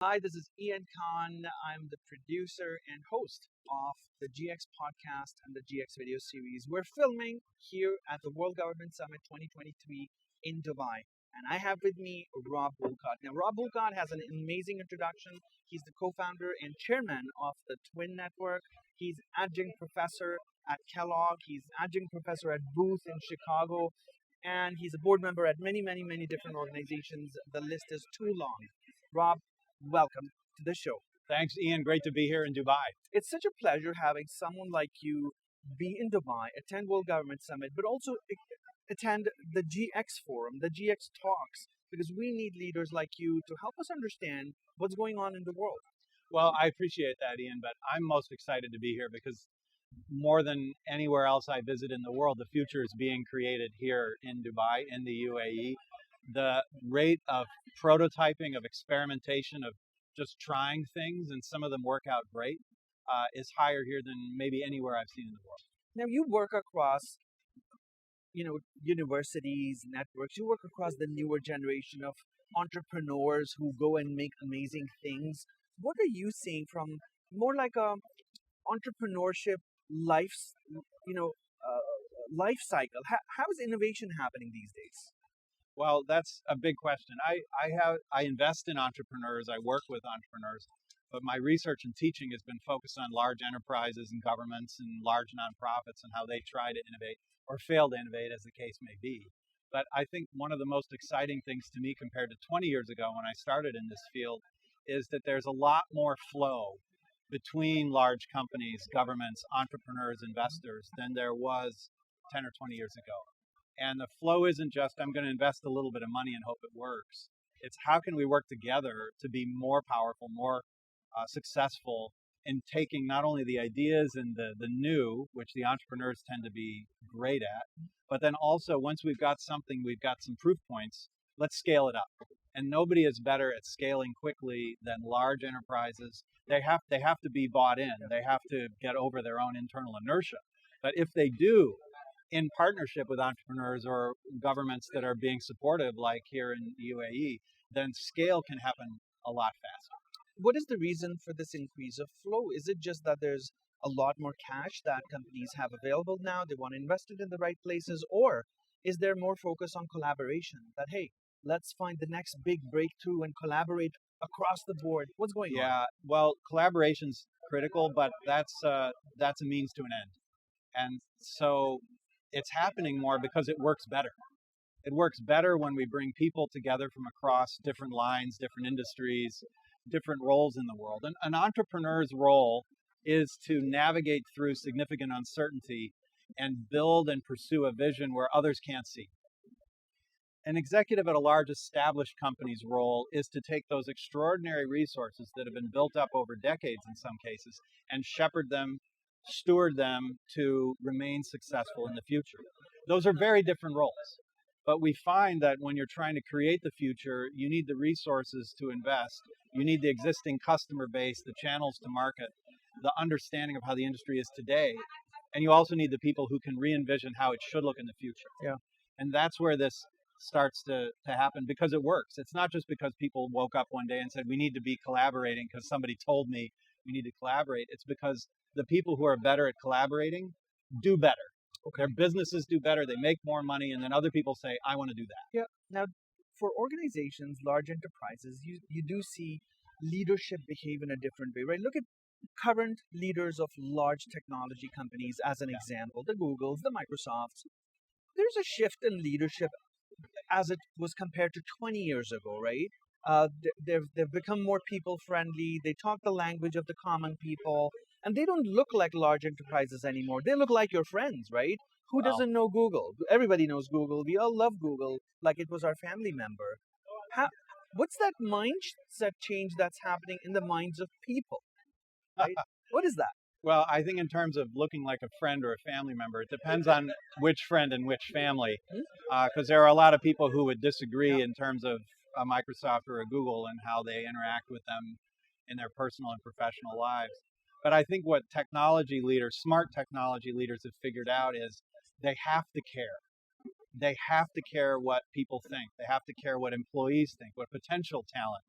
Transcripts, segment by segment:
Hi, this is Ian Khan. I'm the producer and host of the GX podcast and the GX video series. We're filming here at the World Government Summit 2023 in Dubai. And I have with me Rob Wolcott. Now, Rob Wolcott has an amazing introduction. He's the co founder and chairman of the Twin Network. He's adjunct professor at Kellogg. He's adjunct professor at Booth in Chicago. And he's a board member at many different organizations. The list is too long. Rob, welcome to the show. Thanks, Ian. Great to be here in Dubai. It's such a pleasure having someone like you be in Dubai, attend World Government Summit, but also attend the GX Forum, the GX Talks, because we need leaders like you to help us understand what's going on in the world. Well, I appreciate that, Ian, but I'm most excited to be here because more than anywhere else I visit in the world, the future is being created here in Dubai, in the UAE. The rate of prototyping, of experimentation, of just trying things, and some of them work out great, is higher here than maybe anywhere I've seen in the world. Now you work across, universities, networks. You work across the newer generation of entrepreneurs who go and make amazing things. What are you seeing from more like a entrepreneurship life, life cycle? How is innovation happening these days? Well, that's a big question. I invest in entrepreneurs. I work with entrepreneurs, but my research and teaching has been focused on large enterprises and governments and large nonprofits and how they try to innovate or fail to innovate, as the case may be. But I think one of the most exciting things to me compared to 20 years ago when I started in this field is that there's a lot more flow between large companies, governments, entrepreneurs, investors than there was 10 or 20 years ago. And the flow isn't just, I'm going to invest a little bit of money and hope it works. It's how can we work together to be more powerful, more successful in taking not only the ideas and the new, which the entrepreneurs tend to be great at, but then also once we've got something, we've got some proof points, let's scale it up. And nobody is better at scaling quickly than large enterprises. They have to be bought in. They have to get over their own internal inertia. But if they do, in partnership with entrepreneurs or governments that are being supportive, like here in the UAE, then scale can happen a lot faster. What is the reason for this increase of flow? Is it just that there's a lot more cash that companies have available now? They want to invest it in the right places? Or is there more focus on collaboration? That, hey, let's find the next big breakthrough and collaborate across the board. What's going on? Yeah, well, collaboration's critical, but that's a means to an end. And so it's happening more because it works better. It works better when we bring people together from across different lines, different industries, different roles in the world. And an entrepreneur's role is to navigate through significant uncertainty and build and pursue a vision where others can't see. An executive at a large established company's role is to take those extraordinary resources that have been built up over decades in some cases and shepherd them, steward them to remain successful in the future. Those are very different roles. But we find that when you're trying to create the future, you need the resources to invest. You need the existing customer base, the channels to market, the understanding of how the industry is today. And you also need the people who can re-envision how it should look in the future. Yeah. And that's where this starts to happen because it works. It's not just because people woke up one day and said, we need to be collaborating because somebody told me we need to collaborate. It's because the people who are better at collaborating do better. Okay. Their businesses do better, they make more money, and then other people say, I want to do that. Yeah. Now, for organizations, large enterprises, you do see leadership behave in a different way, right? Look at current leaders of large technology companies as an example, the Googles, the Microsofts. There's a shift in leadership as it was compared to 20 years ago, right? They've become more people friendly. They talk the language of the common people, and they don't look like large enterprises anymore. They look like your friends, right? Who doesn't know Google? Everybody knows Google. We all love Google like it was our family member. What's that mindset change that's happening in the minds of people? Right? What is that? Well, I think in terms of looking like a friend or a family member, it depends on which friend and which family, because there are a lot of people who would disagree in terms of a Microsoft or a Google and how they interact with them in their personal and professional lives. But I think what technology leaders, smart technology leaders have figured out is they have to care. They have to care what people think. They have to care what employees think, what potential talent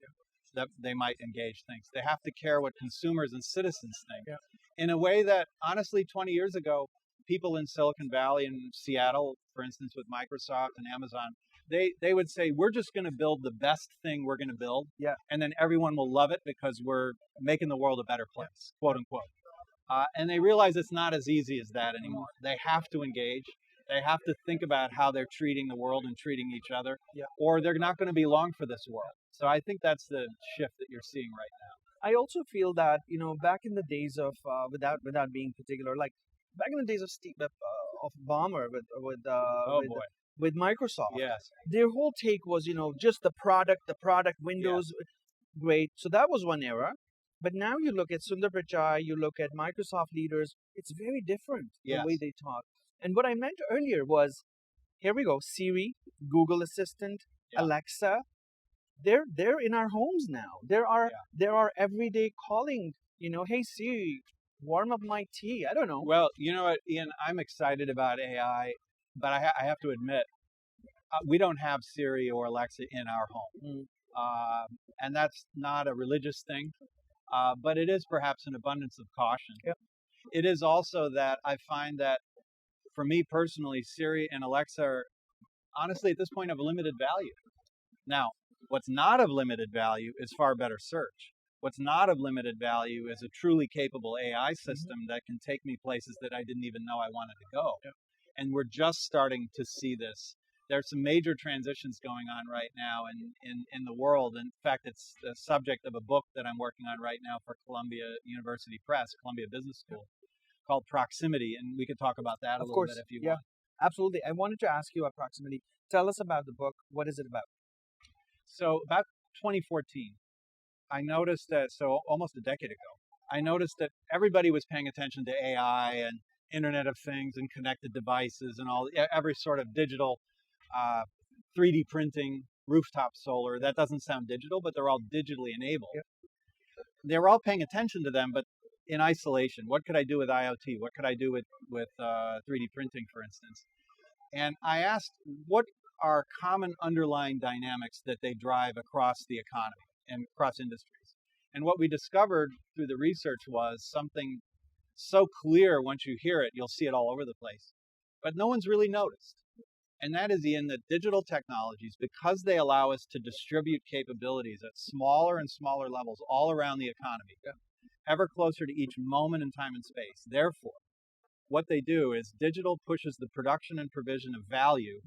that they might engage thinks. They have to care what consumers and citizens think Yeah. in a way that, honestly, 20 years ago, people in Silicon Valley and Seattle, for instance, with Microsoft and Amazon, they would say, we're just going to build the best thing we're going to build, Yeah. and then everyone will love it because we're making the world a better place, quote unquote. And they realize it's not as easy as that anymore. They have to engage. They have to think about how they're treating the world and treating each other, Yeah. or they're not going to be long for this world. So I think that's the shift that you're seeing right now. I also feel that back in the days of without being particular, like back in the days of of Bomber Boy. with Microsoft, Yes. their whole take was just the product, Windows, great. So that was one era. But now you look at Sundar Pichai, you look at Microsoft leaders, it's very different the way Yes. they talk. And what I meant earlier was, here we go, Siri, Google Assistant, Yeah. Alexa, they're in our homes now. There are everyday calling, hey Siri, warm up my tea. I don't know. Well, you know what, Ian, I'm excited about AI, but I have to admit, we don't have Siri or Alexa in our home. And that's not a religious thing, but it is perhaps an abundance of caution. Yep. It is also that I find that, for me personally, Siri and Alexa are, honestly, at this point, of limited value. Now, what's not of limited value is far better search. What's not of limited value is a truly capable AI system that can take me places that I didn't even know I wanted to go. Yep. And we're just starting to see this. There's some major transitions going on right now in the world. In fact, it's the subject of a book that I'm working on right now for Columbia University Press, Columbia Business School, called Proximity. And we could talk about that a little bit if you want. Absolutely. I wanted to ask you about Proximity. Tell us about the book. What is it about? So about 2014, I noticed that, so almost a decade ago, I noticed that everybody was paying attention to AI and Internet of Things and connected devices and every sort of digital 3D printing, rooftop solar. That doesn't sound digital, but they're all digitally enabled. Yep. They were all paying attention to them, but in isolation. What could I do with IoT? What could I do with 3D printing, for instance? And I asked, what are common underlying dynamics that they drive across the economy and across industries? And what we discovered through the research was something so clear. Once you hear it, you'll see it all over the place. But no one's really noticed. And that is in the digital technologies, because they allow us to distribute capabilities at smaller and smaller levels all around the economy, ever closer to each moment in time and space. Therefore, what they do is digital pushes the production and provision of value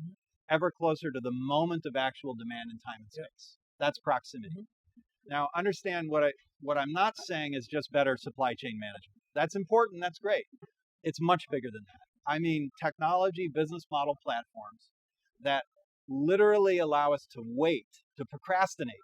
ever closer to the moment of actual demand in time and space. That's proximity. Now, understand what I'm not saying is just better supply chain management. That's important, that's great. It's much bigger than that. I mean, technology, business model platforms that literally allow us to wait, to procrastinate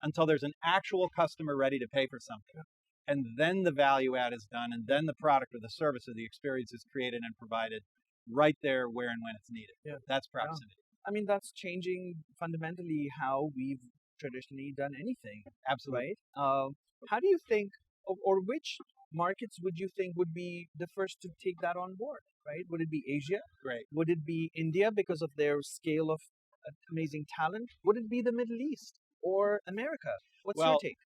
until there's an actual customer ready to pay for something. And then the value add is done, and then the product or the service or the experience is created and provided right there where and when it's needed. Yeah. That's proximity. I mean, that's changing fundamentally how we've traditionally done anything. Absolutely. Right? How do you think, or which markets would you think would be the first to take that on board, right? Would it be Asia? Great. Would it be India because of their scale of amazing talent? Would it be the Middle East or America? What's your take?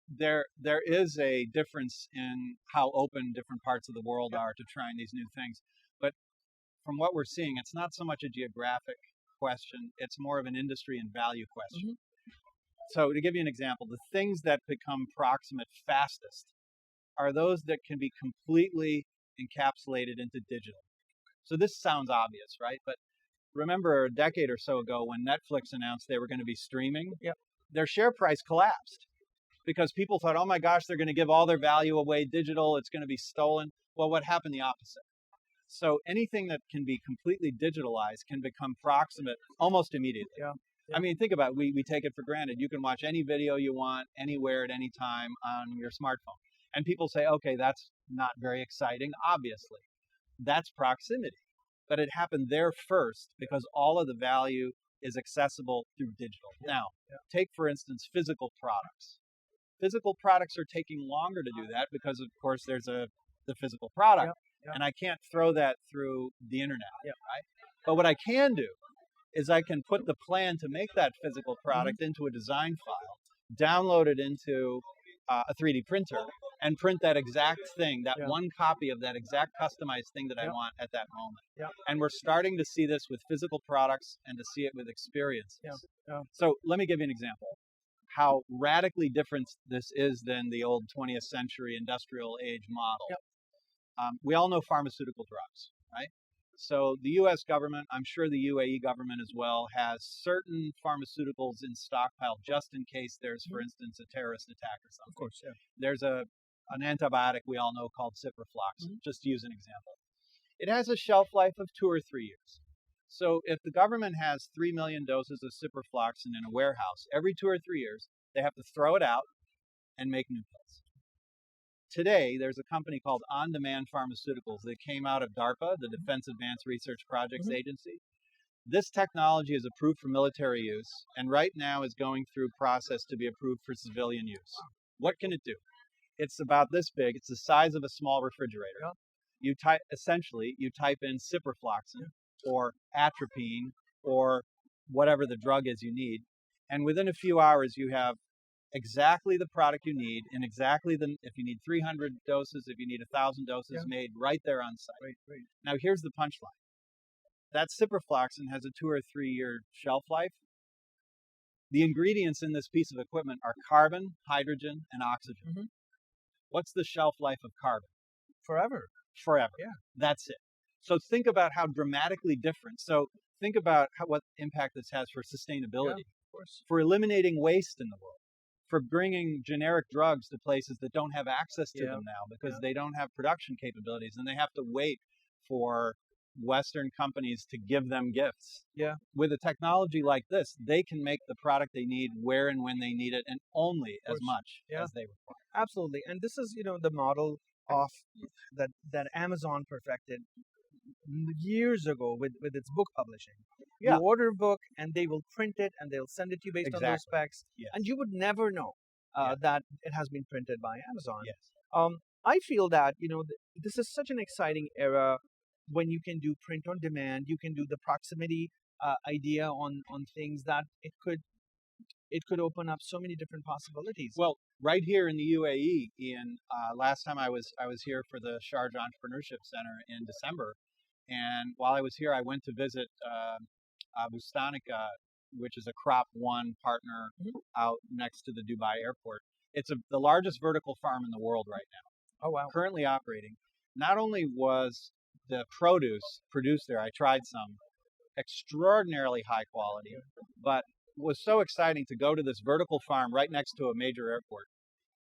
There is a difference in how open different parts of the world are to trying these new things. But from what we're seeing, it's not so much a geographic question, it's more of an industry and value question. So to give you an example, the things that become proximate fastest are those that can be completely encapsulated into digital. So this sounds obvious, right? But remember a decade or so ago when Netflix announced they were going to be streaming, their share price collapsed because people thought, oh my gosh, they're going to give all their value away digital, it's going to be stolen. Well, what happened? The opposite. So anything that can be completely digitalized can become proximate almost immediately. I mean, think about it. We take it for granted. You can watch any video you want, anywhere, at any time on your smartphone. And people say, okay, that's not very exciting, obviously. That's proximity. But it happened there first because all of the value is accessible through digital. Now, take, for instance, physical products. Physical products are taking longer to do that because, of course, there's the physical product. And I can't throw that through the internet, right? But what I can do is I can put the plan to make that physical product into a design file, download it into a 3D printer, and print that exact thing, that Yeah. one copy of that exact customized thing that I Yeah. want at that moment. Yeah. And we're starting to see this with physical products and to see it with experiences. Yeah. Yeah. So let me give you an example how radically different this is than the old 20th century industrial age model. Yep. We all know pharmaceutical drugs, right? So the U.S. government, I'm sure the UAE government as well, has certain pharmaceuticals in stockpile just in case there's, for instance, a terrorist attack or something. Of course, yeah. There's an antibiotic we all know called ciprofloxacin, just to use an example. It has a shelf life of 2 or 3 years. So if the government has 3 million doses of ciprofloxacin in a warehouse, every 2 or 3 years, they have to throw it out and make new pills. Today, there's a company called On Demand Pharmaceuticals that came out of DARPA, the Defense Advanced Research Projects Agency. This technology is approved for military use and right now is going through process to be approved for civilian use. What can it do? It's about this big. It's the size of a small refrigerator. Yeah. You type in ciprofloxacin or atropine or whatever the drug is you need, and within a few hours you have exactly the product you need and exactly if you need 300 doses, if you need 1,000 doses made right there on site. Right. Now here's the punchline. That ciprofloxacin has a 2 or 3 year shelf life. The ingredients in this piece of equipment are carbon, hydrogen, and oxygen. What's the shelf life of carbon? Forever. Forever. Yeah. That's it. So think about how dramatically different. So think about what impact this has for sustainability, of course. for eliminating waste in the world, for bringing generic drugs to places that don't have access to them now because they don't have production capabilities and they have to wait for Western companies to give them gifts. Yeah. With a technology like this, they can make the product they need where and when they need it and only as much as they require. Absolutely. And this is, the model of that Amazon perfected years ago with its book publishing. Yeah. You order a book and they will print it and they'll send it to you based on those specs. Yes. And you would never know that it has been printed by Amazon. Yes. I feel that, this is such an exciting era when you can do print on demand, you can do the proximity idea on things that it could open up so many different possibilities. Well, right here in the UAE, Ian, last time I was here for the Sharjah Entrepreneurship Center in December, and while I was here, I went to visit Bustanica, which is a Crop One partner out next to the Dubai airport. It's the largest vertical farm in the world right now. Oh, wow. Currently operating. Not only was the produce produced there, I tried some, extraordinarily high quality, but it was so exciting to go to this vertical farm right next to a major airport.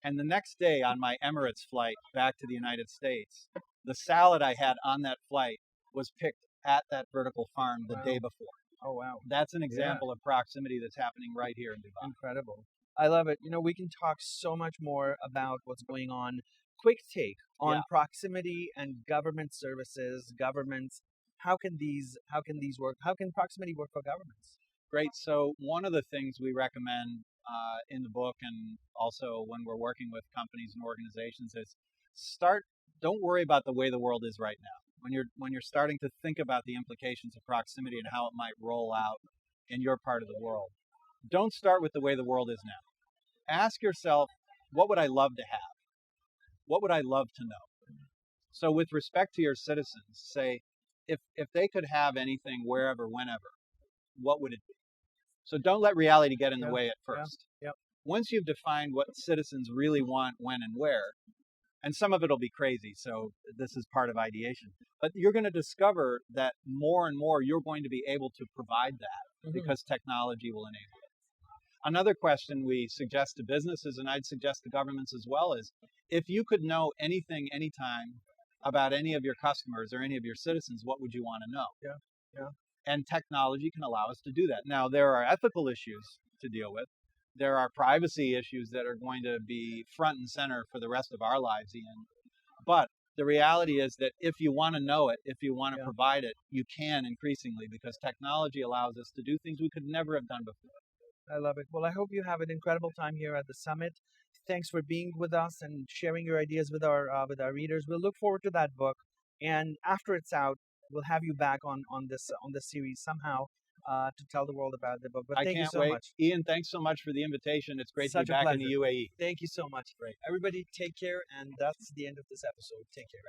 And the next day on my Emirates flight back to the United States, the salad I had on that flight was picked at that vertical farm the day before. Oh, wow. That's an example of proximity that's happening right here in Dubai. Incredible. I love it. We can talk so much more about what's going on. Quick take on proximity and government services, governments. How can these work? How can proximity work for governments? Great. So one of the things we recommend in the book and also when we're working with companies and organizations is don't worry about the way the world is right now. When you're starting to think about the implications of proximity and how it might roll out in your part of the world, don't start with the way the world is now. Ask yourself, what would I love to have? What would I love to know? So with respect to your citizens, say, if they could have anything wherever, whenever, what would it be? So don't let reality get in the way at first. Once you've defined what citizens really want, when and where, and some of it will be crazy, so this is part of ideation, but you're going to discover that more and more you're going to be able to provide that because technology will enable it. Another question we suggest to businesses, and I'd suggest to governments as well, is if you could know anything, anytime about any of your customers or any of your citizens, what would you want to know? Yeah. And technology can allow us to do that. Now, there are ethical issues to deal with. There are privacy issues that are going to be front and center for the rest of our lives, Ian. But the reality is that if you want to know it, if you want to provide it, you can increasingly because technology allows us to do things we could never have done before. I love it. Well, I hope you have an incredible time here at the summit. Thanks for being with us and sharing your ideas with our readers. We'll look forward to that book, and after it's out, we'll have you back on this series somehow. to tell the world about the book. But I thank you can't so wait. much. Ian, thanks so much for the invitation. It's great Such to a be back in pleasure. the UAE. Thank you so much. Great. Everybody, take care, and that's the end of this episode. Take care.